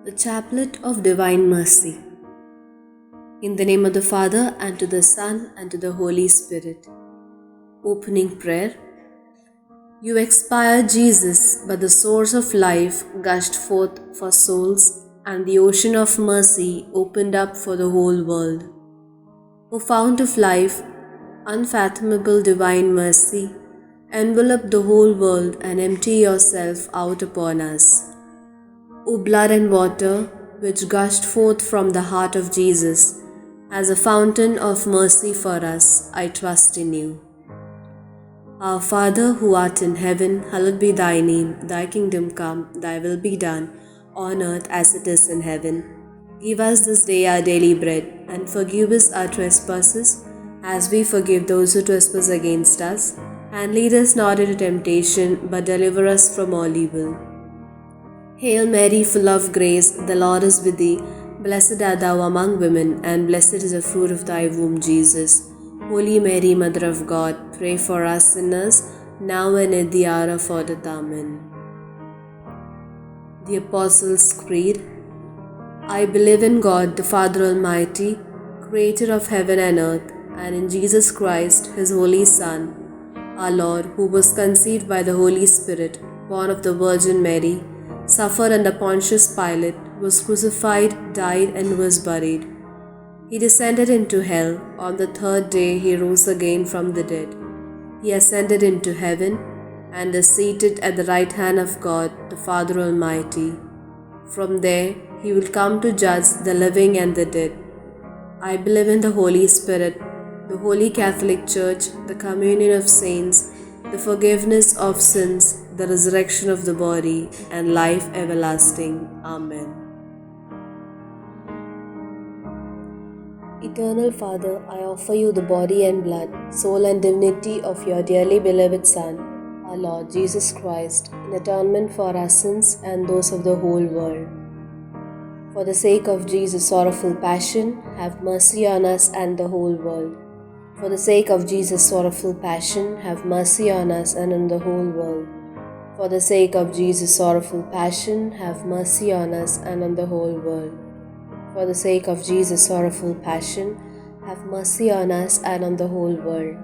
The Chaplet of Divine Mercy. In the name of the Father, and to the Son, and to the Holy Spirit. Opening Prayer. You expired, Jesus, but the source of life gushed forth for souls, and the ocean of mercy opened up for the whole world. O fount of life, unfathomable divine mercy, envelop the whole world and empty yourself out upon us. O blood and water, which gushed forth from the heart of Jesus, as a fountain of mercy for us, I trust in you. Our Father, who art in heaven, hallowed be thy name. Thy kingdom come, thy will be done, on earth as it is in heaven. Give us this day our daily bread, and forgive us our trespasses, as we forgive those who trespass against us. And lead us not into temptation, but deliver us from all evil. Hail Mary, full of grace, the Lord is with thee. Blessed art thou among women, and blessed is the fruit of thy womb, Jesus. Holy Mary, Mother of God, pray for us sinners, now and at the hour of our death. Amen. The Apostles' Creed. I believe in God, the Father Almighty, creator of heaven and earth, and in Jesus Christ, his only Son, our Lord, who was conceived by the Holy Spirit, born of the Virgin Mary, suffered under Pontius Pilate, was crucified, died, and was buried. He descended into hell. On the third day he rose again from the dead. He ascended into heaven and is seated at the right hand of God, the Father Almighty. From there he will come to judge the living and the dead. I believe in the Holy Spirit, the Holy Catholic Church, the communion of saints, the forgiveness of sins, the resurrection of the body, and life everlasting. Amen. Eternal Father, I offer you the body and blood, soul and divinity of your dearly beloved Son, our Lord Jesus Christ, in atonement for our sins and those of the whole world. For the sake of Jesus' sorrowful passion, have mercy on us and the whole world. For the sake of Jesus' sorrowful passion, have mercy on us and on the whole world. For the sake of Jesus' sorrowful passion, have mercy on us and on the whole world. For the sake of Jesus' sorrowful passion, have mercy on us and on the whole world.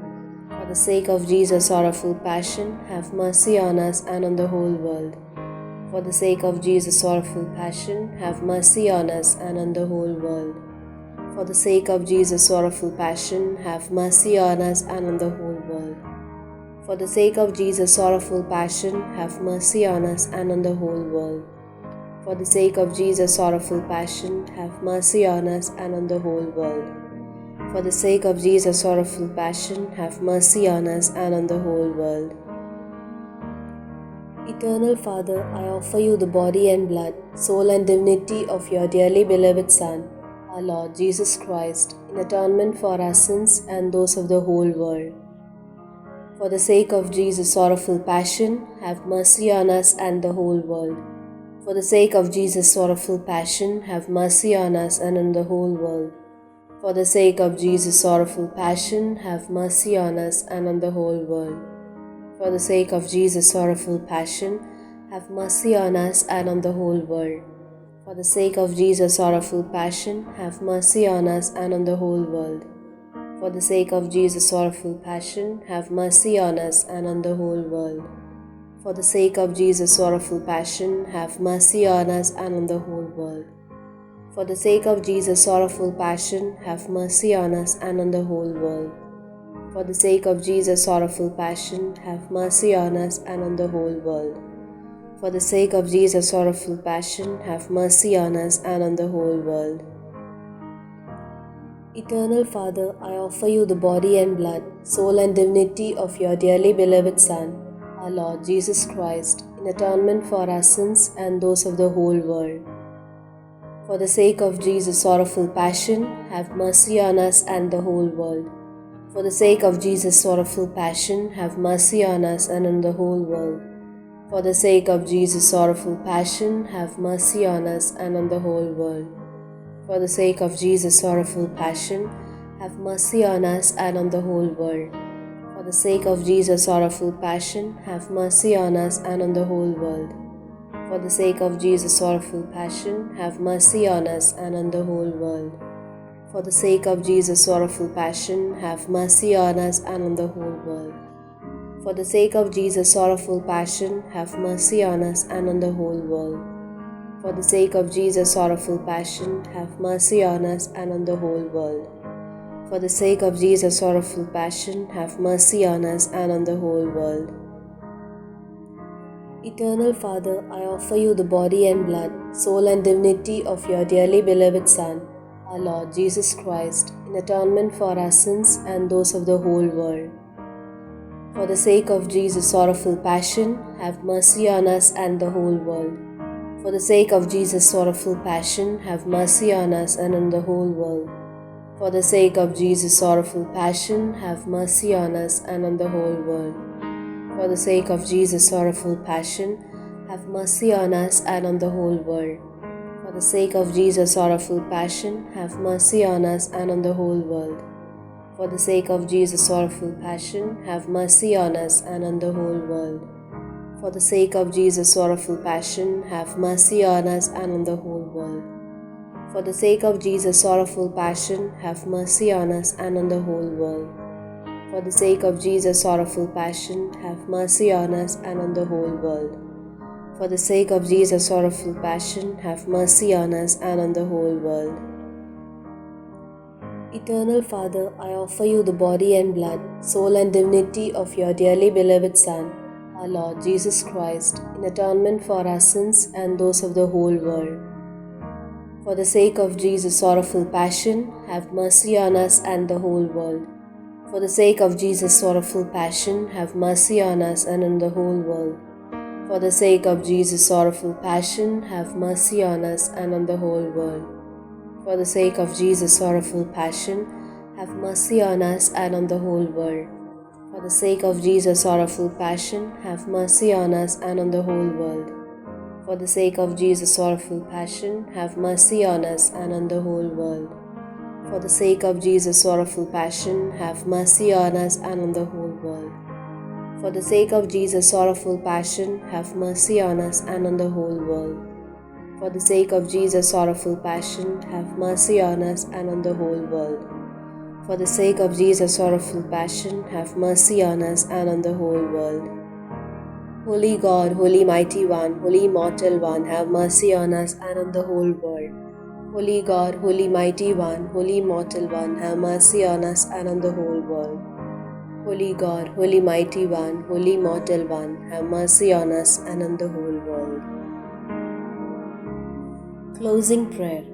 For the sake of Jesus' sorrowful passion, have mercy on us and on the whole world. For the sake of Jesus' sorrowful passion, have mercy on us and on the whole world. For the sake of Jesus' sorrowful passion, have mercy on us and on the whole world. For the sake of Jesus' sorrowful passion, have mercy on us and on the whole world. For the sake of Jesus' sorrowful passion, have mercy on us and on the whole world. For the sake of Jesus' sorrowful passion, have mercy on us and on the whole world. Eternal Father, I offer you the body and blood, soul and divinity of your dearly beloved Son, our Lord Jesus Christ, in atonement for our sins and those of the whole world. For the sake of Jesus' sorrowful passion, have mercy on us and the whole world. For the sake of Jesus' sorrowful passion, have mercy on us and on the whole world. For the sake of Jesus' sorrowful passion, have mercy on us and on the whole world. For the sake of Jesus' sorrowful passion, have mercy on us and on the whole world. For the sake of Jesus' sorrowful passion, have mercy on us and on the whole world. For the sake of Jesus' sorrowful passion, have mercy on us and on the whole world. For the sake of Jesus' sorrowful passion, have mercy on us and on the whole world. For the sake of Jesus' sorrowful passion, have mercy on us and on the whole world. For the sake of Jesus' sorrowful passion, have mercy on us and on the whole world. For the sake of Jesus' sorrowful passion, have mercy on us and on the whole world. Eternal Father, I offer you the body and blood, soul and divinity of your dearly beloved Son, our Lord Jesus Christ, in atonement for our sins and those of the whole world. For the sake of Jesus' sorrowful passion, have mercy on us and the whole world. For the sake of Jesus' sorrowful passion, have mercy on us and on the whole world. For the sake of Jesus' sorrowful passion, have mercy on us and on the whole world. For the sake of Jesus' sorrowful passion, have mercy on us and on the whole world. For the sake of Jesus' sorrowful passion, have mercy on us and on the whole world. For the sake of Jesus' sorrowful passion, have mercy on us and on the whole world. For the sake of Jesus' sorrowful passion, have mercy on us and on the whole world. For the sake of Jesus' sorrowful passion, have mercy on us and on the whole world. For the sake of Jesus' sorrowful passion, have mercy on us and on the whole world. For the sake of Jesus' sorrowful passion, have mercy on us and on the whole world. Eternal Father, I offer you the body and blood, soul and divinity of your dearly beloved Son, our Lord Jesus Christ, in atonement for our sins and those of the whole world. For the sake of Jesus' sorrowful passion, have mercy on us and the whole world. For the sake of Jesus' sorrowful passion, have mercy on us and on the whole world. For the sake of Jesus' sorrowful passion, have mercy on us and on the whole world. For the sake of Jesus' sorrowful passion, have mercy on us and on the whole world. For the sake of Jesus' sorrowful passion, have mercy on us and on the whole world. For the sake of Jesus' sorrowful passion, have mercy on us and on the whole world. For the sake of Jesus' sorrowful passion, have mercy on us and on the whole world. For the sake of Jesus' sorrowful passion, have mercy on us and on the whole world. For the sake of Jesus' sorrowful passion, have mercy on us and on the whole world. For the sake of Jesus' sorrowful passion, have mercy on us and on the whole world. Eternal Father, I offer you the body and blood, soul and divinity of your dearly beloved Son, our Lord Jesus Christ, in atonement for our sins and those of the whole world. For the sake of Jesus' sorrowful passion, have mercy on us and the whole world. For the sake of Jesus' sorrowful passion, have mercy on us and on the whole world. For the sake of Jesus' sorrowful passion, have mercy on us and on the whole world. For the sake of Jesus' sorrowful passion, have mercy on us and on the whole world. For the sake of Jesus' sorrowful passion, have mercy on us and on the whole world. For the sake of Jesus' sorrowful passion, have mercy on us and on the whole world. For the sake of Jesus' sorrowful passion, have mercy on us and on the whole world. For the sake of Jesus' sorrowful passion, have mercy on us and on the whole world. For the sake of Jesus' sorrowful passion, have mercy on us and on the whole world. For the sake of Jesus' sorrowful passion, have mercy on us and on the whole world. Holy God, Holy Mighty One, Holy Immortal One, have mercy on us and on the whole world. Holy God, Holy Mighty One, Holy Immortal One, have mercy on us and on the whole world. Holy God, Holy Mighty One, Holy Immortal One, have mercy on us and on the whole world. Closing Prayer.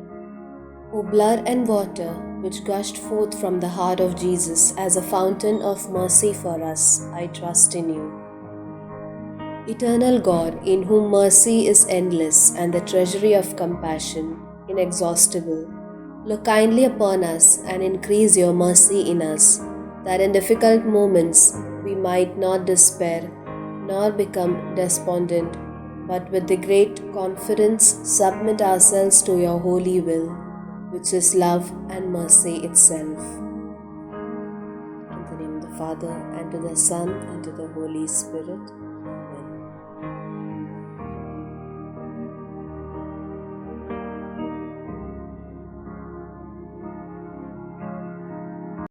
O blood and water which gushed forth from the heart of Jesus as a fountain of mercy for us, I trust in you. Eternal God, in whom mercy is endless and the treasury of compassion inexhaustible, look kindly upon us and increase your mercy in us, that in difficult moments we might not despair nor become despondent, but with the great confidence submit ourselves to your holy will, which is love and mercy itself. In the name of the Father, and to the Son, and to the Holy Spirit.